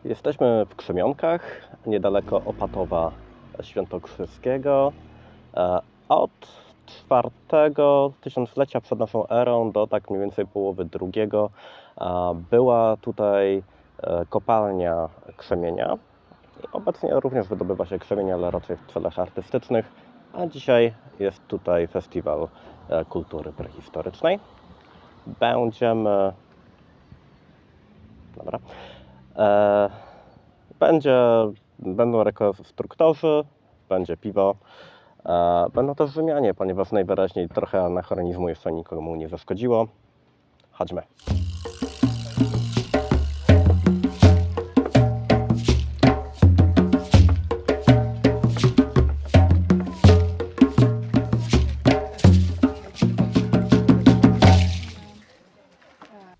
Jesteśmy w Krzemionkach, niedaleko Opatowa Świętokrzyskiego. Od czwartego tysiąclecia przed naszą erą do tak mniej więcej połowy drugiego była tutaj kopalnia krzemienia. I obecnie również wydobywa się krzemień, ale raczej w celach artystycznych, a dzisiaj jest tutaj Festiwal Kultury Prehistorycznej. Dobra. Będą rekonstruktorzy, będzie piwo, będą też Rzymianie, ponieważ najwyraźniej trochę anachronizmu jeszcze nikomu nie zaszkodziło. Chodźmy.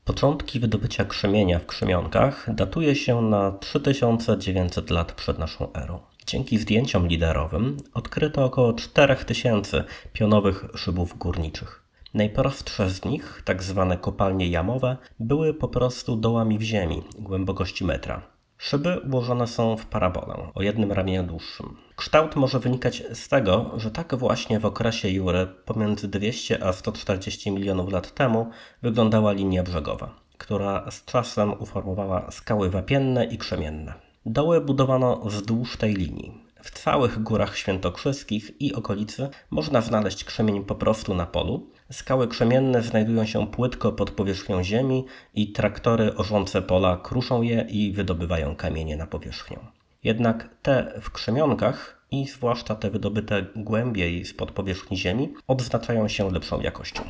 Początki wydobycia krzemienia w Krzemionkach datuje się na 3900 lat przed naszą erą. Dzięki zdjęciom liderowym odkryto około 4000 pionowych szybów górniczych. Najprostsze z nich, tak zwane kopalnie jamowe, były po prostu dołami w ziemi, głębokości metra. Szyby ułożone są w parabolę, o jednym ramieniu dłuższym. Kształt może wynikać z tego, że tak właśnie w okresie Jury pomiędzy 200 a 140 milionów lat temu wyglądała linia brzegowa, która z czasem uformowała skały wapienne i krzemienne. Doły budowano wzdłuż tej linii. W całych górach świętokrzyskich i okolicy można znaleźć krzemień po prostu na polu. Skały krzemienne znajdują się płytko pod powierzchnią ziemi i traktory orzące pola kruszą je i wydobywają kamienie na powierzchnię. Jednak te w Krzemionkach i zwłaszcza te wydobyte głębiej spod powierzchni ziemi odznaczają się lepszą jakością.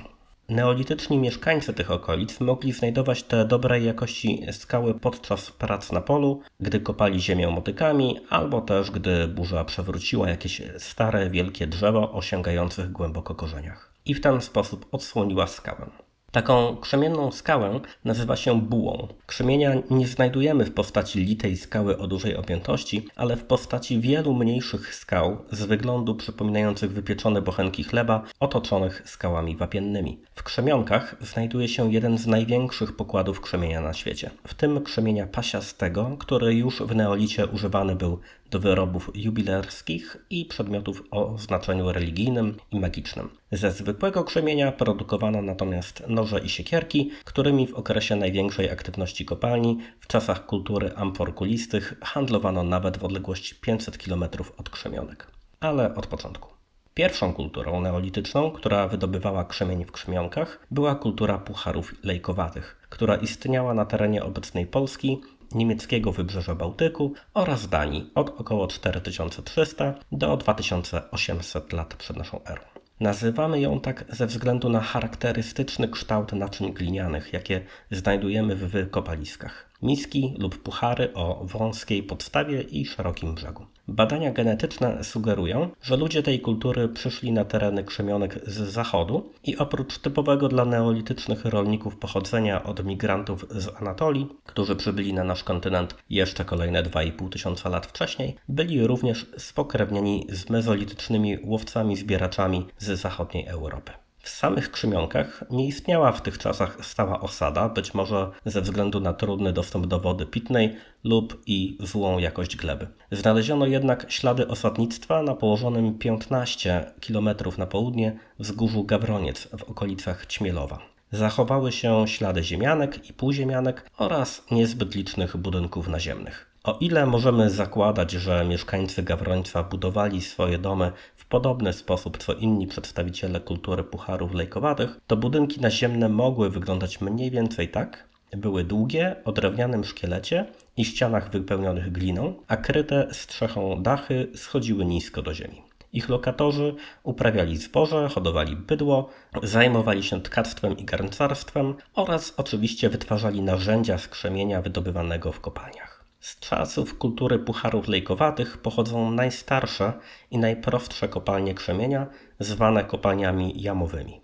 Neolityczni mieszkańcy tych okolic mogli znajdować te dobrej jakości skały podczas prac na polu, gdy kopali ziemię motykami, albo też gdy burza przewróciła jakieś stare, wielkie drzewo o sięgających głęboko korzeniach. I w ten sposób odsłoniła skałę. Taką krzemienną skałę nazywa się bułą. Krzemienia nie znajdujemy w postaci litej skały o dużej objętości, ale w postaci wielu mniejszych skał z wyglądu przypominających wypieczone bochenki chleba, otoczonych skałami wapiennymi. W Krzemionkach znajduje się jeden z największych pokładów krzemienia na świecie, w tym krzemienia pasiastego, który już w neolicie używany był do wyrobów jubilerskich i przedmiotów o znaczeniu religijnym i magicznym. Ze zwykłego krzemienia produkowano natomiast noże i siekierki, którymi w okresie największej aktywności kopalni w czasach kultury amfor kulistych handlowano nawet w odległości 500 km od Krzemionek. Ale od początku. Pierwszą kulturą neolityczną, która wydobywała krzemień w Krzemionkach, była kultura pucharów lejkowatych, która istniała na terenie obecnej Polski, niemieckiego wybrzeża Bałtyku oraz Danii od około 4300 do 2800 lat przed naszą erą. Nazywamy ją tak ze względu na charakterystyczny kształt naczyń glinianych, jakie znajdujemy w wykopaliskach. Miski lub puchary o wąskiej podstawie i szerokim brzegu. Badania genetyczne sugerują, że ludzie tej kultury przyszli na tereny Krzemionek z zachodu i oprócz typowego dla neolitycznych rolników pochodzenia od migrantów z Anatolii, którzy przybyli na nasz kontynent jeszcze kolejne 2500 lat wcześniej, byli również spokrewnieni z mezolitycznymi łowcami-zbieraczami z zachodniej Europy. W samych Krzemionkach nie istniała w tych czasach stała osada, być może ze względu na trudny dostęp do wody pitnej lub i złą jakość gleby. Znaleziono jednak ślady osadnictwa na położonym 15 km na południe wzgórzu Gawroniec w okolicach Ćmielowa. Zachowały się ślady ziemianek i półziemianek oraz niezbyt licznych budynków naziemnych. O ile możemy zakładać, że mieszkańcy Gawrońca budowali swoje domy w podobny sposób co inni przedstawiciele kultury pucharów lejkowatych, to budynki naziemne mogły wyglądać mniej więcej tak. Były długie, o drewnianym szkielecie i ścianach wypełnionych gliną, a kryte strzechą dachy schodziły nisko do ziemi. Ich lokatorzy uprawiali zboże, hodowali bydło, zajmowali się tkactwem i garncarstwem oraz oczywiście wytwarzali narzędzia z krzemienia wydobywanego w kopalniach. Z czasów kultury pucharów lejkowatych pochodzą najstarsze i najprostsze kopalnie krzemienia, zwane kopalniami jamowymi.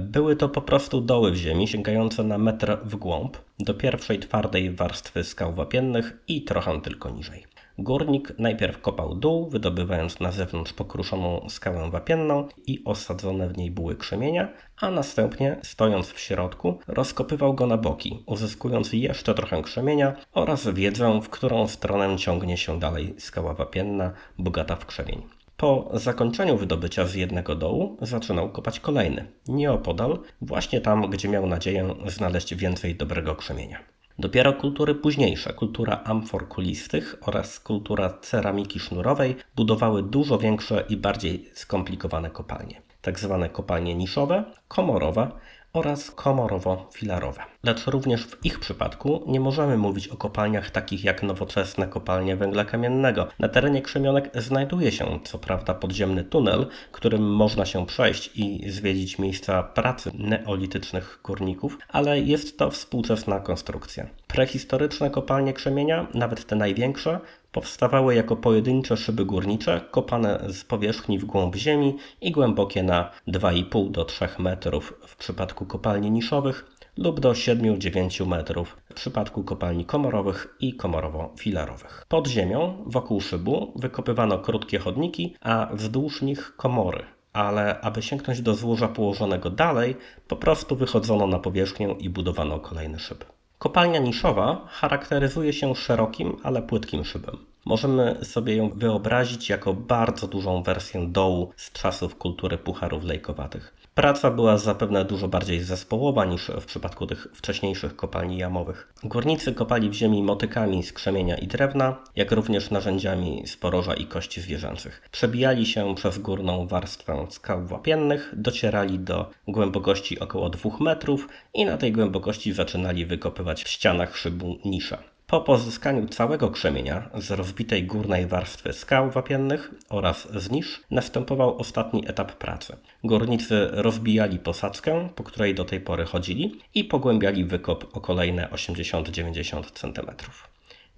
Były to po prostu doły w ziemi sięgające na metr w głąb do pierwszej twardej warstwy skał wapiennych i trochę tylko niżej. Górnik najpierw kopał dół, wydobywając na zewnątrz pokruszoną skałę wapienną i osadzone w niej buły krzemienia, a następnie, stojąc w środku, rozkopywał go na boki, uzyskując jeszcze trochę krzemienia oraz wiedzę, w którą stronę ciągnie się dalej skała wapienna, bogata w krzemień. Po zakończeniu wydobycia z jednego dołu zaczynał kopać kolejny, nieopodal, właśnie tam, gdzie miał nadzieję znaleźć więcej dobrego krzemienia. Dopiero kultury późniejsze, kultura amfor kulistych oraz kultura ceramiki sznurowej budowały dużo większe i bardziej skomplikowane kopalnie. Tak zwane kopalnie niszowe, komorowe oraz komorowo-filarowe. Lecz również w ich przypadku nie możemy mówić o kopalniach takich jak nowoczesne kopalnie węgla kamiennego. Na terenie krzemionek znajduje się co prawda podziemny tunel, którym można się przejść i zwiedzić miejsca pracy neolitycznych górników, ale jest to współczesna konstrukcja. Prehistoryczne kopalnie krzemienia, nawet te największe, powstawały jako pojedyncze szyby górnicze, kopane z powierzchni w głąb ziemi i głębokie na 2,5 do 3 metrów w przypadku kopalni niszowych lub do 7-9 metrów w przypadku kopalni komorowych i komorowo-filarowych. Pod ziemią, wokół szybu, wykopywano krótkie chodniki, a wzdłuż nich komory. Ale aby sięgnąć do złoża położonego dalej, po prostu wychodzono na powierzchnię i budowano kolejny szyb. Kopalnia niszowa charakteryzuje się szerokim, ale płytkim szybem. Możemy sobie ją wyobrazić jako bardzo dużą wersję dołu z czasów kultury pucharów lejkowatych. Praca była zapewne dużo bardziej zespołowa niż w przypadku tych wcześniejszych kopalni jamowych. Górnicy kopali w ziemi motykami z krzemienia i drewna, jak również narzędziami z poroża i kości zwierzęcych. Przebijali się przez górną warstwę skał wapiennych, docierali do głębokości około 2 metrów i na tej głębokości zaczynali wykopywać w ścianach szybu nisze. Po pozyskaniu całego krzemienia z rozbitej górnej warstwy skał wapiennych oraz z nisz następował ostatni etap pracy. Górnicy rozbijali posadzkę, po której do tej pory chodzili i pogłębiali wykop o kolejne 80-90 cm.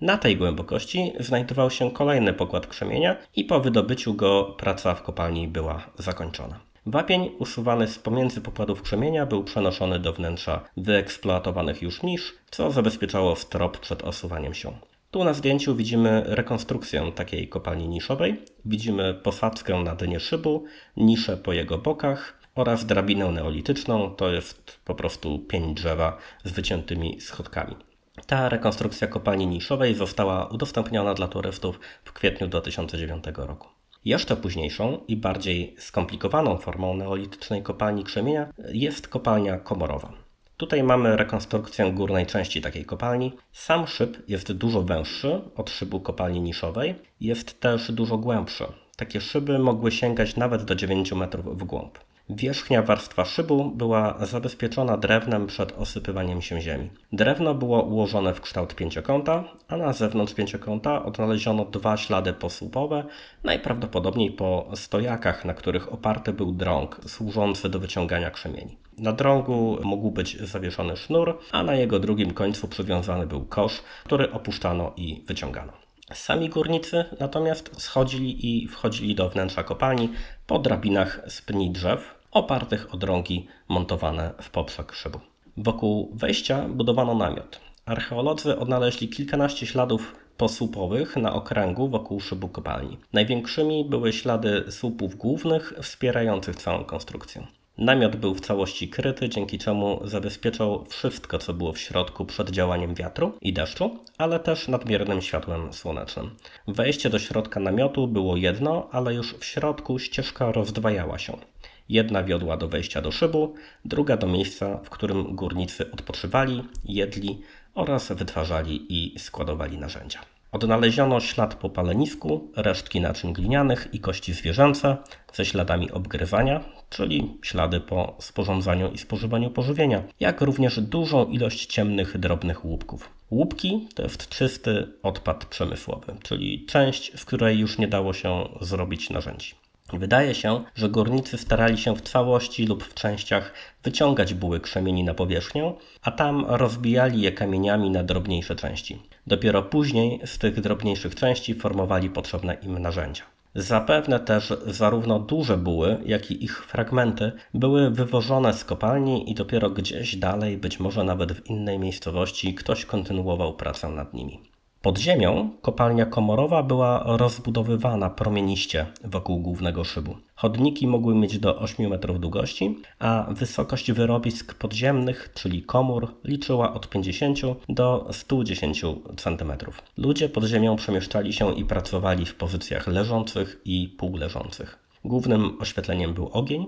Na tej głębokości znajdował się kolejny pokład krzemienia i po wydobyciu go praca w kopalni była zakończona. Wapień usuwany z pomiędzy pokładów krzemienia był przenoszony do wnętrza wyeksploatowanych już nisz, co zabezpieczało strop przed osuwaniem się. Tu na zdjęciu widzimy rekonstrukcję takiej kopalni niszowej. Widzimy posadzkę na dnie szybu, niszę po jego bokach oraz drabinę neolityczną, to jest po prostu pień drzewa z wyciętymi schodkami. Ta rekonstrukcja kopalni niszowej została udostępniona dla turystów w kwietniu 2009 roku. Jeszcze późniejszą i bardziej skomplikowaną formą neolitycznej kopalni krzemienia jest kopalnia komorowa. Tutaj mamy rekonstrukcję górnej części takiej kopalni. Sam szyb jest dużo węższy od szybu kopalni niszowej, jest też dużo głębszy. Takie szyby mogły sięgać nawet do 9 metrów w głąb. Wierzchnia warstwa szybu była zabezpieczona drewnem przed osypywaniem się ziemi. Drewno było ułożone w kształt pięciokąta, a na zewnątrz pięciokąta odnaleziono 2 ślady posłupowe, najprawdopodobniej po stojakach, na których oparty był drąg służący do wyciągania krzemieni. Na drągu mógł być zawieszony sznur, a na jego drugim końcu przywiązany był kosz, który opuszczano i wyciągano. Sami górnicy natomiast schodzili i wchodzili do wnętrza kopalni po drabinach z pni drzew, opartych o drągi montowane w poprzek szybu. Wokół wejścia budowano namiot. Archeolodzy odnaleźli kilkanaście śladów posłupowych na okręgu wokół szybu kopalni. Największymi były ślady słupów głównych wspierających całą konstrukcję. Namiot był w całości kryty, dzięki czemu zabezpieczał wszystko, co było w środku przed działaniem wiatru i deszczu, ale też nadmiernym światłem słonecznym. Wejście do środka namiotu było jedno, ale już w środku ścieżka rozdwajała się. Jedna wiodła do wejścia do szybu, druga do miejsca, w którym górnicy odpoczywali, jedli oraz wytwarzali i składowali narzędzia. Odnaleziono ślad po palenisku, resztki naczyń glinianych i kości zwierzęce ze śladami obgryzania, czyli ślady po sporządzaniu i spożywaniu pożywienia, jak również dużą ilość ciemnych, drobnych łupków. Łupki to jest czysty odpad przemysłowy, czyli część, z której już nie dało się zrobić narzędzi. Wydaje się, że górnicy starali się w całości lub w częściach wyciągać buły krzemieni na powierzchnię, a tam rozbijali je kamieniami na drobniejsze części. Dopiero później z tych drobniejszych części formowali potrzebne im narzędzia. Zapewne też zarówno duże buły, jak i ich fragmenty były wywożone z kopalni i dopiero gdzieś dalej, być może nawet w innej miejscowości, ktoś kontynuował pracę nad nimi. Pod ziemią kopalnia komorowa była rozbudowywana promieniście wokół głównego szybu. Chodniki mogły mieć do 8 metrów długości, a wysokość wyrobisk podziemnych, czyli komór, liczyła od 50 do 110 cm. Ludzie pod ziemią przemieszczali się i pracowali w pozycjach leżących i półleżących. Głównym oświetleniem był ogień.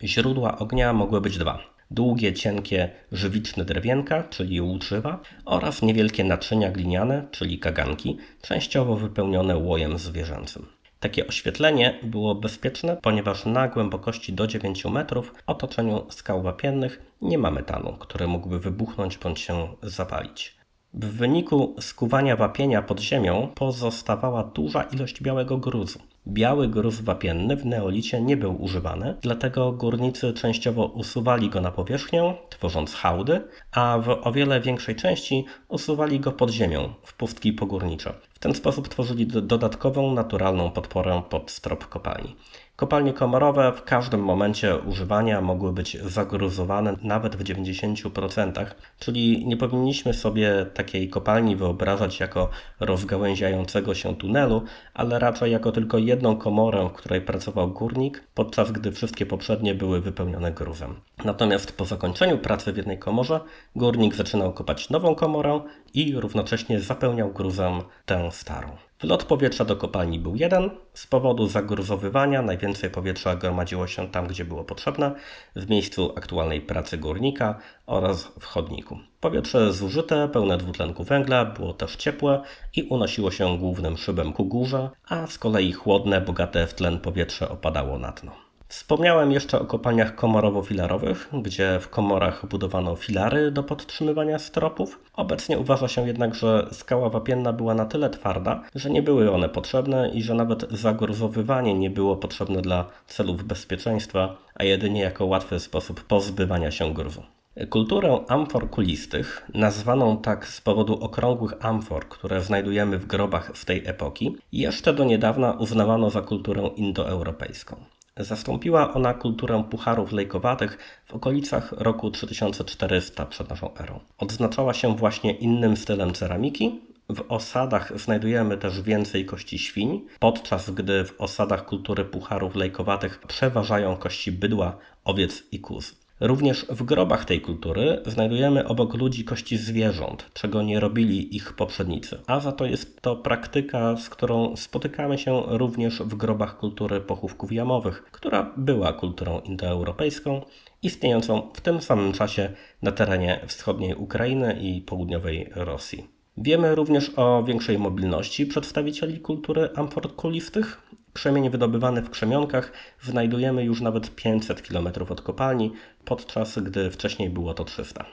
Źródła ognia mogły być dwa. Długie, cienkie, żywiczne drewienka, czyli łuczywa, oraz niewielkie naczynia gliniane, czyli kaganki, częściowo wypełnione łojem zwierzęcym. Takie oświetlenie było bezpieczne, ponieważ na głębokości do 9 metrów w otoczeniu skał wapiennych nie ma metanu, który mógłby wybuchnąć bądź się zapalić. W wyniku skuwania wapienia pod ziemią pozostawała duża ilość białego gruzu. Biały gruz wapienny w neolicie nie był używany, dlatego górnicy częściowo usuwali go na powierzchnię, tworząc hałdy, a w o wiele większej części usuwali go pod ziemią, w pustki pogórnicze. W ten sposób tworzyli dodatkową, naturalną podporę pod strop kopalni. Kopalnie komorowe w każdym momencie używania mogły być zagruzowane nawet w 90%, czyli nie powinniśmy sobie takiej kopalni wyobrażać jako rozgałęziającego się tunelu, ale raczej jako tylko jedną komorę, w której pracował górnik, podczas gdy wszystkie poprzednie były wypełnione gruzem. Natomiast po zakończeniu pracy w jednej komorze górnik zaczynał kopać nową komorę i równocześnie zapełniał gruzem tę starą. Wlot powietrza do kopalni był jeden. Z powodu zagruzowywania najwięcej powietrza gromadziło się tam, gdzie było potrzebne, w miejscu aktualnej pracy górnika oraz w chodniku. Powietrze zużyte, pełne dwutlenku węgla, było też ciepłe i unosiło się głównym szybem ku górze, a z kolei chłodne, bogate w tlen powietrze opadało na dno. Wspomniałem jeszcze o kopalniach komorowo-filarowych, gdzie w komorach budowano filary do podtrzymywania stropów. Obecnie uważa się jednak, że skała wapienna była na tyle twarda, że nie były one potrzebne i że nawet zagruzowywanie nie było potrzebne dla celów bezpieczeństwa, a jedynie jako łatwy sposób pozbywania się gruzu. Kulturę amfor kulistych, nazwaną tak z powodu okrągłych amfor, które znajdujemy w grobach z tej epoki, jeszcze do niedawna uznawano za kulturę indoeuropejską. Zastąpiła ona kulturę pucharów lejkowatych w okolicach roku 3400 przed naszą erą. Odznaczała się właśnie innym stylem ceramiki. W osadach znajdujemy też więcej kości świń, podczas gdy w osadach kultury pucharów lejkowatych przeważają kości bydła, owiec i kóz. Również w grobach tej kultury znajdujemy obok ludzi kości zwierząt, czego nie robili ich poprzednicy. A za to jest to praktyka, z którą spotykamy się również w grobach kultury pochówków jamowych, która była kulturą indoeuropejską, istniejącą w tym samym czasie na terenie wschodniej Ukrainy i południowej Rosji. Wiemy również o większej mobilności przedstawicieli kultury amfor kulistych. Krzemień wydobywany w krzemionkach znajdujemy już nawet 500 km od kopalni, podczas gdy wcześniej było to 300.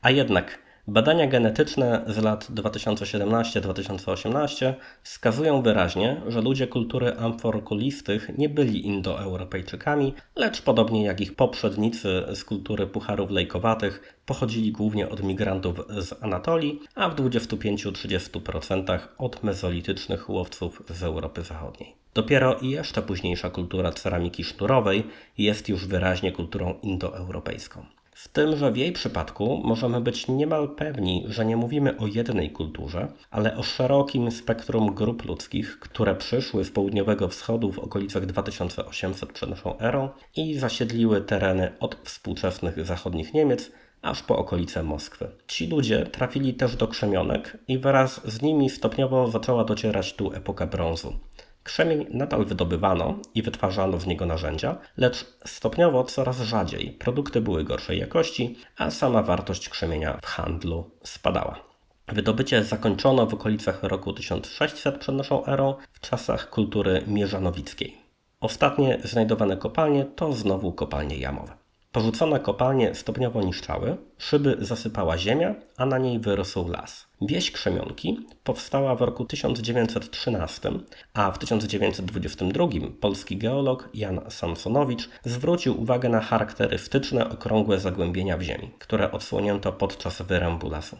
A jednak badania genetyczne z lat 2017-2018 wskazują wyraźnie, że ludzie kultury amfor kulistych nie byli indoeuropejczykami, lecz podobnie jak ich poprzednicy z kultury pucharów lejkowatych pochodzili głównie od migrantów z Anatolii, a w 25-30% od mezolitycznych łowców z Europy Zachodniej. Dopiero i jeszcze późniejsza kultura ceramiki sznurowej jest już wyraźnie kulturą indoeuropejską. Z tym, że w jej przypadku możemy być niemal pewni, że nie mówimy o jednej kulturze, ale o szerokim spektrum grup ludzkich, które przyszły z południowego wschodu w okolicach 2800 przed naszą erą i zasiedliły tereny od współczesnych zachodnich Niemiec aż po okolice Moskwy. Ci ludzie trafili też do krzemionek i wraz z nimi stopniowo zaczęła docierać tu epoka brązu. Krzemień nadal wydobywano i wytwarzano z niego narzędzia, lecz stopniowo coraz rzadziej. Produkty były gorszej jakości, a sama wartość krzemienia w handlu spadała. Wydobycie zakończono w okolicach roku 1600 przed naszą erą, w czasach kultury mierzanowickiej. Ostatnie znajdowane kopalnie to znowu kopalnie jamowe. Porzucone kopalnie stopniowo niszczały, szyby zasypała ziemia, a na niej wyrósł las. Wieś Krzemionki powstała w roku 1913, a w 1922 polski geolog Jan Samsonowicz zwrócił uwagę na charakterystyczne okrągłe zagłębienia w ziemi, które odsłonięto podczas wyrębu lasu.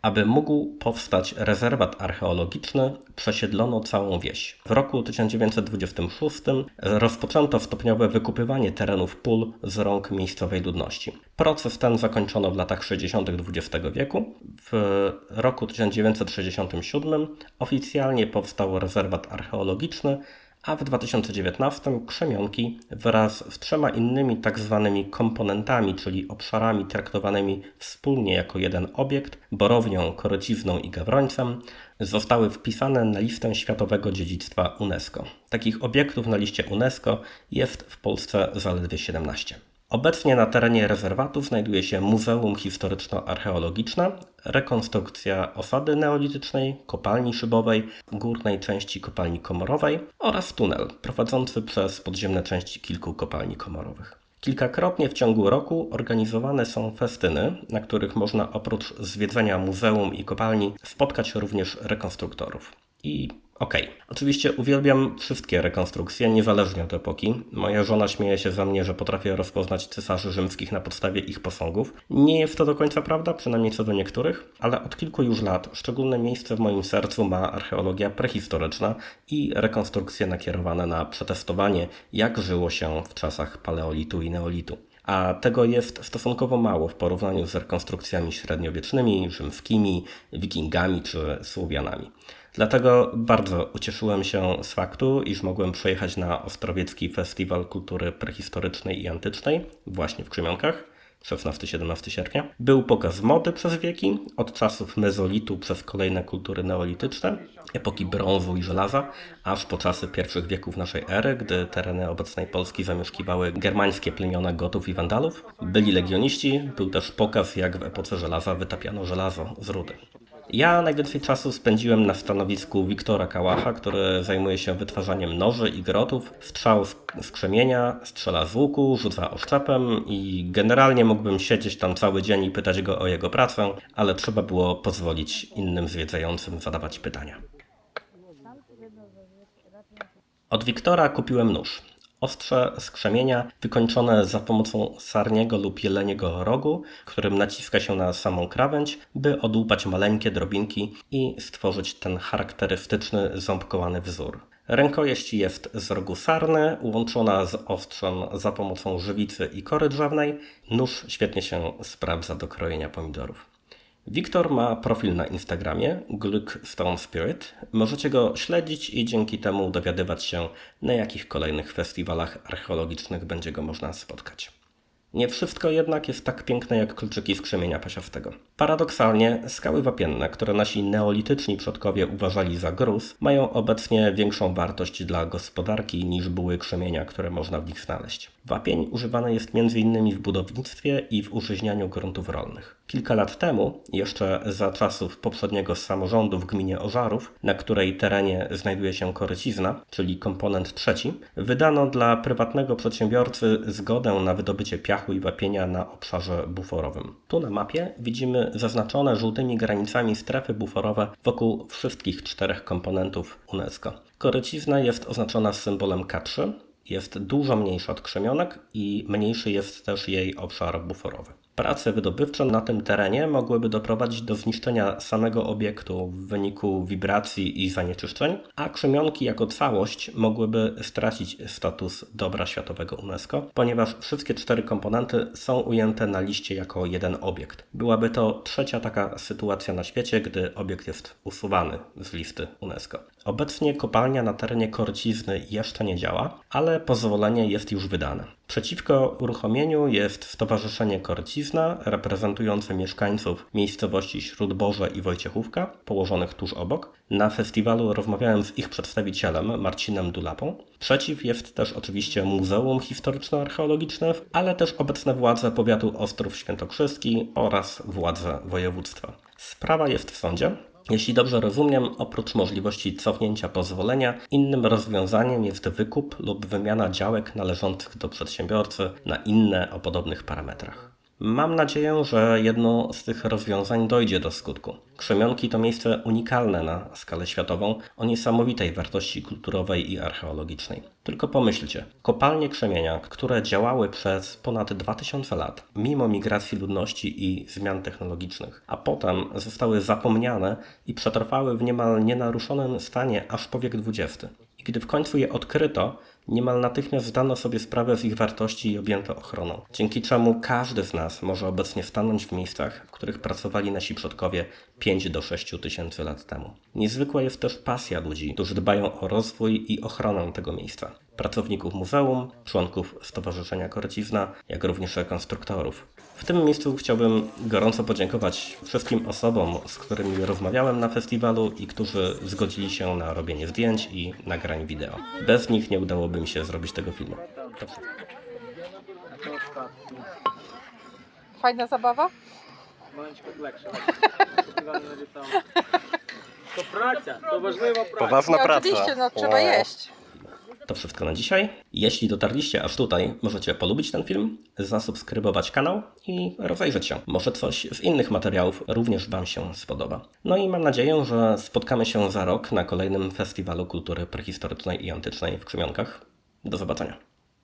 Aby mógł powstać rezerwat archeologiczny, przesiedlono całą wieś. W roku 1926 rozpoczęto stopniowe wykupywanie terenów pól z rąk miejscowej ludności. Proces ten zakończono w latach 60. XX wieku. W roku 1967 oficjalnie powstał rezerwat archeologiczny, a w 2019 Krzemionki wraz z 3 innymi tzw. komponentami, czyli obszarami traktowanymi wspólnie jako jeden obiekt, borownią, korycizną i gawrońcem, zostały wpisane na listę Światowego Dziedzictwa UNESCO. Takich obiektów na liście UNESCO jest w Polsce zaledwie 17. Obecnie na terenie rezerwatu znajduje się Muzeum Historyczno-Archeologiczne, rekonstrukcja osady neolitycznej, kopalni szybowej, górnej części kopalni komorowej oraz tunel prowadzący przez podziemne części kilku kopalni komorowych. Kilkakrotnie w ciągu roku organizowane są festyny, na których można oprócz zwiedzenia muzeum i kopalni spotkać również rekonstruktorów. Oczywiście uwielbiam wszystkie rekonstrukcje, niezależnie od epoki. Moja żona śmieje się ze mnie, że potrafię rozpoznać cesarzy rzymskich na podstawie ich posągów. Nie jest to do końca prawda, przynajmniej co do niektórych, ale od kilku już lat szczególne miejsce w moim sercu ma archeologia prehistoryczna i rekonstrukcje nakierowane na przetestowanie, jak żyło się w czasach paleolitu i neolitu. A tego jest stosunkowo mało w porównaniu z rekonstrukcjami średniowiecznymi, rzymskimi, wikingami czy Słowianami. Dlatego bardzo ucieszyłem się z faktu, iż mogłem przyjechać na Ostrowiecki Festiwal Kultury Prehistorycznej i Antycznej, właśnie w Krzemionkach, 16-17 sierpnia. Był pokaz mody przez wieki, od czasów mezolitu przez kolejne kultury neolityczne, epoki brązu i żelaza, aż po czasy pierwszych wieków naszej ery, gdy tereny obecnej Polski zamieszkiwały germańskie plemiona Gotów i Wandalów. Byli legioniści, był też pokaz, jak w epoce żelaza wytapiano żelazo z rudy. Ja najwięcej czasu spędziłem na stanowisku Wiktora Kałacha, który zajmuje się wytwarzaniem noży i grotów, strzał z krzemienia, strzela z łuku, rzuca oszczepem i generalnie mógłbym siedzieć tam cały dzień i pytać go o jego pracę, ale trzeba było pozwolić innym zwiedzającym zadawać pytania. Od Wiktora kupiłem nóż. Ostrze z krzemienia wykończone za pomocą sarniego lub jeleniego rogu, którym naciska się na samą krawędź, by odłupać maleńkie drobinki i stworzyć ten charakterystyczny ząbkowany wzór. Rękojeść jest z rogu sarny, łączona z ostrzem za pomocą żywicy i kory drzewnej. Nóż świetnie się sprawdza do krojenia pomidorów. Wiktor ma profil na Instagramie Glück Stone Spirit. Możecie go śledzić i dzięki temu dowiadywać się, na jakich kolejnych festiwalach archeologicznych będzie go można spotkać. Nie wszystko jednak jest tak piękne jak kluczyki z krzemienia pasiastego. Paradoksalnie skały wapienne, które nasi neolityczni przodkowie uważali za gruz, mają obecnie większą wartość dla gospodarki niż buły krzemienia, które można w nich znaleźć. Wapień używany jest m.in. w budownictwie i w użyźnianiu gruntów rolnych. Kilka lat temu, jeszcze za czasów poprzedniego samorządu w gminie Ożarów, na której terenie znajduje się korycizna, czyli komponent trzeci, wydano dla prywatnego przedsiębiorcy zgodę na wydobycie piachu i wapienia na obszarze buforowym. Tu na mapie widzimy zaznaczone żółtymi granicami strefy buforowe wokół wszystkich 4 komponentów UNESCO. Korycizna jest oznaczona symbolem K3, jest dużo mniejsza od krzemionek i mniejszy jest też jej obszar buforowy. Prace wydobywcze na tym terenie mogłyby doprowadzić do zniszczenia samego obiektu w wyniku wibracji i zanieczyszczeń, a krzemionki jako całość mogłyby stracić status dobra światowego UNESCO, ponieważ wszystkie 4 komponenty są ujęte na liście jako jeden obiekt. Byłaby to 3. taka sytuacja na świecie, gdy obiekt jest usuwany z listy UNESCO. Obecnie kopalnia na terenie Korycizny jeszcze nie działa, ale pozwolenie jest już wydane. Przeciwko uruchomieniu jest Stowarzyszenie Korycizna, reprezentujące mieszkańców miejscowości Śródborze i Wojciechówka, położonych tuż obok. Na festiwalu rozmawiałem z ich przedstawicielem, Marcinem Dulapą. Przeciw jest też oczywiście Muzeum Historyczno-Archeologiczne, ale też obecne władze powiatu Ostrów Świętokrzyski oraz władze województwa. Sprawa jest w sądzie. Jeśli dobrze rozumiem, oprócz możliwości cofnięcia pozwolenia, innym rozwiązaniem jest wykup lub wymiana działek należących do przedsiębiorcy na inne o podobnych parametrach. Mam nadzieję, że jedno z tych rozwiązań dojdzie do skutku. Krzemionki to miejsce unikalne na skalę światową, o niesamowitej wartości kulturowej i archeologicznej. Tylko pomyślcie, kopalnie krzemienia, które działały przez ponad 2000 lat, mimo migracji ludności i zmian technologicznych, a potem zostały zapomniane i przetrwały w niemal nienaruszonym stanie aż po wiek XX. I gdy w końcu je odkryto, niemal natychmiast zdano sobie sprawę z ich wartości i objęto ochroną, dzięki czemu każdy z nas może obecnie stanąć w miejscach, w których pracowali nasi przodkowie 5 do 6 tysięcy lat temu. Niezwykła jest też pasja ludzi, którzy dbają o rozwój i ochronę tego miejsca. Pracowników muzeum, członków Stowarzyszenia Korycizna, jak również rekonstruktorów. W tym miejscu chciałbym gorąco podziękować wszystkim osobom, z którymi rozmawiałem na festiwalu i którzy zgodzili się na robienie zdjęć i nagrań wideo. Bez nich nie udałoby mi się zrobić tego filmu. Fajna zabawa? To praca, to ważna praca. Poważna No, oczywiście, no trzeba jeść. To wszystko na dzisiaj. Jeśli dotarliście aż tutaj, możecie polubić ten film, zasubskrybować kanał i rozejrzeć się. Może coś z innych materiałów również Wam się spodoba. No i mam nadzieję, że spotkamy się za rok na kolejnym Festiwalu Kultury Prehistorycznej i Antycznej w Krzemionkach. Do zobaczenia.